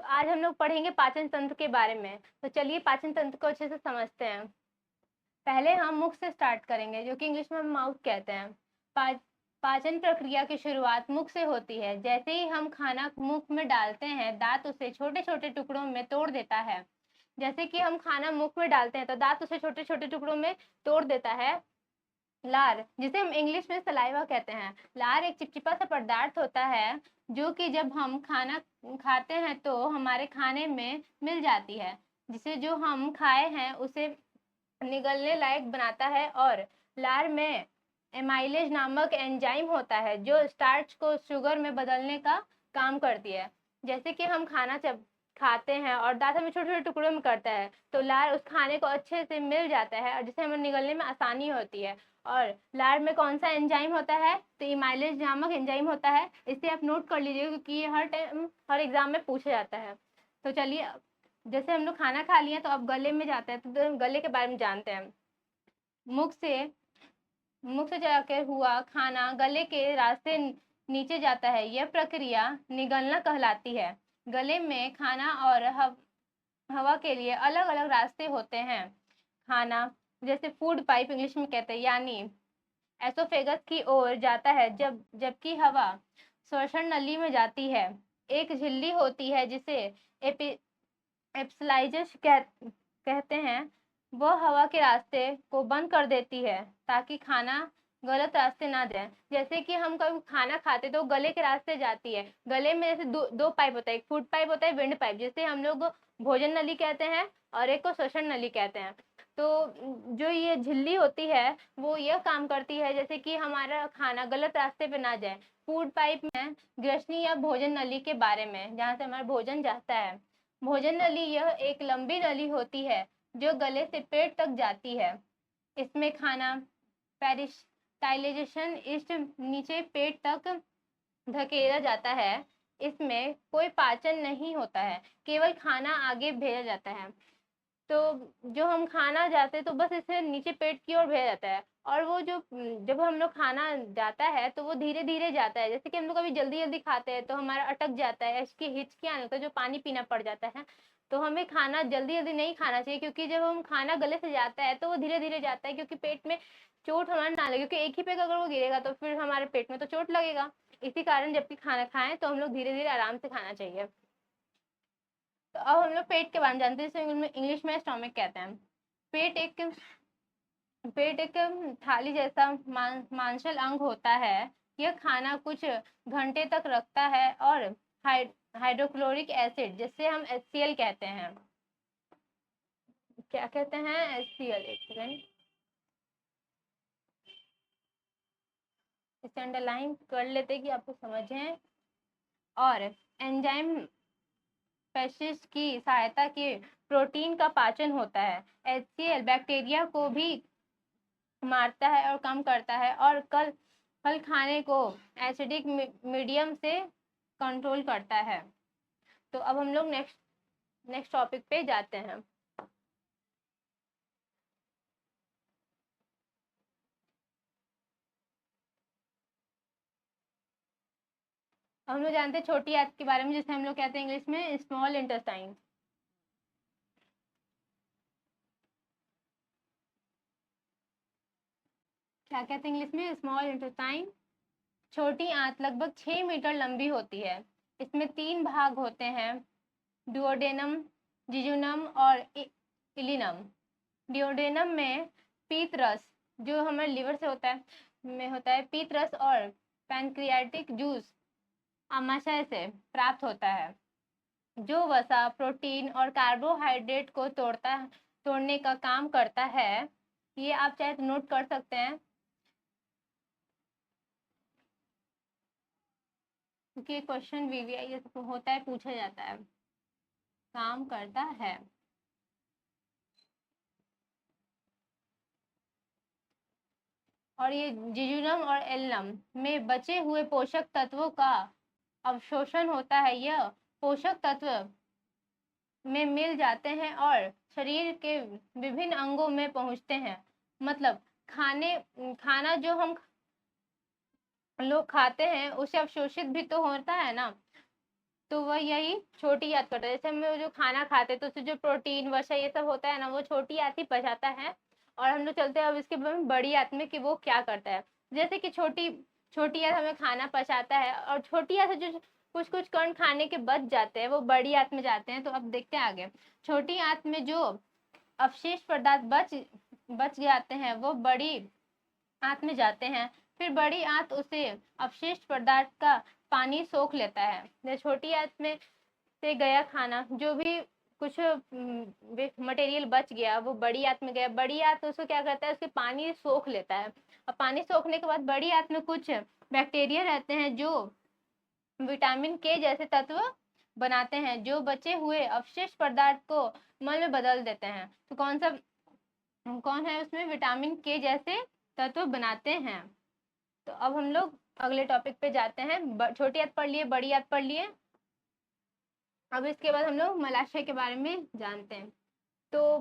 आज हम लोग पढ़ेंगे पाचन तंत्र के बारे में। तो चलिए पाचन तंत्र को अच्छे से समझते हैं। पहले हम मुख से स्टार्ट करेंगे, जो कि इंग्लिश में माउथ कहते हैं। पा, पाचन प्रक्रिया की शुरुआत मुख से होती है। जैसे ही हम खाना मुख में डालते हैं, दांत उसे छोटे छोटे टुकड़ों में तोड़ देता है। जैसे कि हम खाना मुख में डालते हैं तो दांत उसे छोटे छोटे टुकड़ों में तोड़ देता है। लार, जिसे हम इंग्लिश में सलाइवा कहते हैं। लार एक चिपचिपा सा पदार्थ होता है जो कि जब हम खाना खाते हैं तो हमारे खाने में मिल जाती है, जिसे जो हम खाए हैं उसे निगलने लायक बनाता है। और लार में एमाइलेज नामक एंजाइम होता है जो स्टार्च को शुगर में बदलने का काम करती है। जैसे कि हम खाना जब खाते हैं और दांत हमें छोटे छोटे टुकड़ों में करता है तो लार उस खाने को अच्छे से मिल जाता है और जिससे हमें निगलने में आसानी होती है। और लार में कौन सा एंजाइम होता है? तो इमाइलेज नामक एंजाइम होता है। इसे आप नोट कर लीजिएगा क्योंकि ये हर टाइम हर एग्जाम में पूछा जाता है। तो चलिए, जैसे हम लोग खाना खा लिए तो अब गले में जाते हैं, तो गले के बारे में जानते हैं। मुख से जाकर हुआ खाना गले के रास्ते नीचे जाता है। यह प्रक्रिया निगलना कहलाती है। गले में खाना और हवा के लिए अलग अलग रास्ते होते हैं। खाना जैसे फूड पाइप इंग्लिश में कहते हैं, यानी एसोफेगस की ओर जाता है, जबकि हवा श्वसन नली में जाती है। एक झिल्ली होती है जिसे एप्सिलाइजस कहते हैं। वह हवा के रास्ते को बंद कर देती है ताकि खाना गलत रास्ते ना जाए। जैसे कि हम कभी खाना खाते तो गले के रास्ते जाती है। गले में जैसे दो पाइप होता है, एक फूड पाइप होता है, विंड पाइप, जिसे हम लोग भोजन नली कहते हैं और एक को श्वसन नली कहते हैं। तो जो ये झिल्ली होती है वो यह काम करती है जैसे कि हमारा खाना गलत रास्ते पे ना जाए। फूड पाइप में ग्रसनी या भोजन नली के बारे में, जहाँ से हमारा भोजन जाता है। भोजन नली यह एक लंबी नली होती है जो गले से पेट तक जाती है। इसमें खाना पेरिस्टाइलाइजेशन इस नीचे पेट तक धकेला जाता है। इसमें कोई पाचन नहीं होता है, केवल खाना आगे भेजा जाता है। तो जो हम खाना जाते तो बस इसे नीचे पेट की ओर भेजा जाता है। और वो जो जब हम लोग खाना जाता है तो वो धीरे धीरे जाता है। जैसे कि हम लोग कभी जल्दी जल्दी खाते हैं तो हमारा अटक जाता है, इसकी हिचकी आने लगता है, जो पानी पीना पड़ जाता है। तो हमें खाना जल्दी जल्दी नहीं खाना चाहिए, क्योंकि जब हम खाना गले से जाता है तो वो धीरे धीरे जाता है, क्योंकि पेट में चोट हमारे ना लगे। क्योंकि एक ही पे अगर वो गिरेगा तो फिर हमारे पेट में तो चोट लगेगा। इसी कारण जब भी खाना खाएं तो हम लोग धीरे धीरे आराम से खाना चाहिए। तो अब हम लोग पेट के बारे में जानते हैं, जिसे इंग्लिश में स्टोमक कहते हैं। पेट एक थाली जैसा मांसल अंग होता है। यह खाना कुछ घंटे तक रखता है और हाइड्रोक्लोरिक एसिड, जिससे हम HCl कहते हैं। क्या कहते हैं? HCl। एक सेकेंड, इसे अंडरलाइन कर लेते कि आपको समझें। और एंजाइम पेशिश की सहायता के प्रोटीन का पाचन होता है। HCl बैक्टीरिया को भी मारता है और कम करता है, और फल खाने को एसिडिक मीडियम से कंट्रोल करता है। तो अब हम लोग नेक्स्ट टॉपिक पे जाते हैं। हम लोग जानते हैं छोटी आंत के बारे में, जिसे हम लोग कहते हैं इंग्लिश में स्मॉल इंटेस्टाइन। क्या कहते हैं इंग्लिश में? Small intestine. छोटी आंत लगभग 6 मीटर लंबी होती है। इसमें 3 भाग होते हैं, डुओडेनम, जिजुनम और इलिनम। डिओडेनम में पीत रस, जो हमारे लिवर से होता है, पीत रस और पैनक्रियाटिक जूस आमाशय से प्राप्त होता है, जो वसा, प्रोटीन और कार्बोहाइड्रेट को तोड़ने का काम करता है। ये आप चाहे तो नोट कर सकते हैं, क्योंकि क्वेश्चन VVI ये सब होता है, पूछा जाता है, काम करता है। और ये जिजुनम और एल्नम में बचे हुए पोषक तत्वों का अवशोषण होता है। यह पोषक तत्व में मिल जाते हैं और शरीर के विभिन्न अंगों में पहुंचते हैं। मतलब खाना जो हम लोग खाते हैं उसे अवशोषित भी तो होता है ना। तो वह यही छोटी आंत करता है। जैसे हम जो खाना खाते हैं तो उससे जो प्रोटीन वसा ये सब होता है ना, वो छोटी आंत ही पचाता है। और हम लोग चलते हैं अब इसके बाद में बड़ी आंत में कि वो क्या करता है। जैसे कि छोटी छोटी आंत हमें खाना पचाता है, और छोटी आंत से जो कुछ कुछ कण खाने के बच जाते हैं वो बड़ी आंत में जाते हैं। तो अब देखते हैं आगे। छोटी आंत में जो अवशेष पदार्थ बच जाते हैं वो बड़ी आंत में जाते हैं। फिर बड़ी आंत उसे अवशिष्ट पदार्थ का पानी सोख लेता है। जैसे छोटी आंत में से गया खाना, जो भी कुछ मटेरियल बच गया वो बड़ी आंत में गया। बड़ी आंत उसको क्या करता है, उसके पानी सोख लेता है। और पानी सोखने के बाद बड़ी आंत में कुछ बैक्टीरिया रहते हैं जो विटामिन के जैसे तत्व बनाते हैं, जो बचे हुए अवशिष्ट पदार्थ को मल में बदल देते हैं। तो कौन है उसमें विटामिन के जैसे तत्व बनाते हैं। तो अब हम लोग अगले टॉपिक पे जाते हैं। छोटी आंत पढ़ लिए, बड़ी आंत पढ़ लिए। अब इसके बाद हम लोग मलाशय के बारे में जानते हैं। तो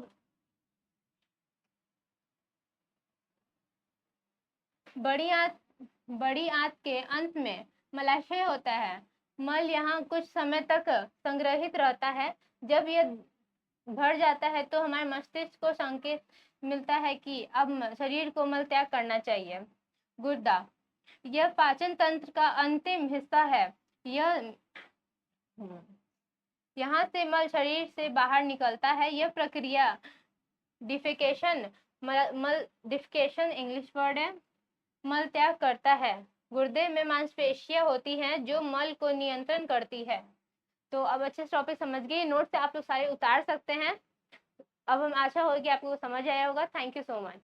बड़ी आंत के अंत में मलाशय होता है। मल यहाँ कुछ समय तक संग्रहित रहता है। जब यह भर जाता है तो हमारे मस्तिष्क को संकेत मिलता है कि अब शरीर को मल त्याग करना चाहिए। गुर्दा, यह पाचन तंत्र का अंतिम हिस्सा है। यहाँ से मल शरीर से बाहर निकलता है। यह प्रक्रिया डिफेकेशन मल डिफिकेशन इंग्लिश वर्ड है, मल त्याग करता है। गुर्दे में मांसपेशियां होती हैं जो मल को नियंत्रण करती है। तो अब अच्छे से टॉपिक समझ गए। नोट से आप लोग सारे उतार सकते हैं। अब हम आशा होगी आपको समझ आया होगा। Thank you so much.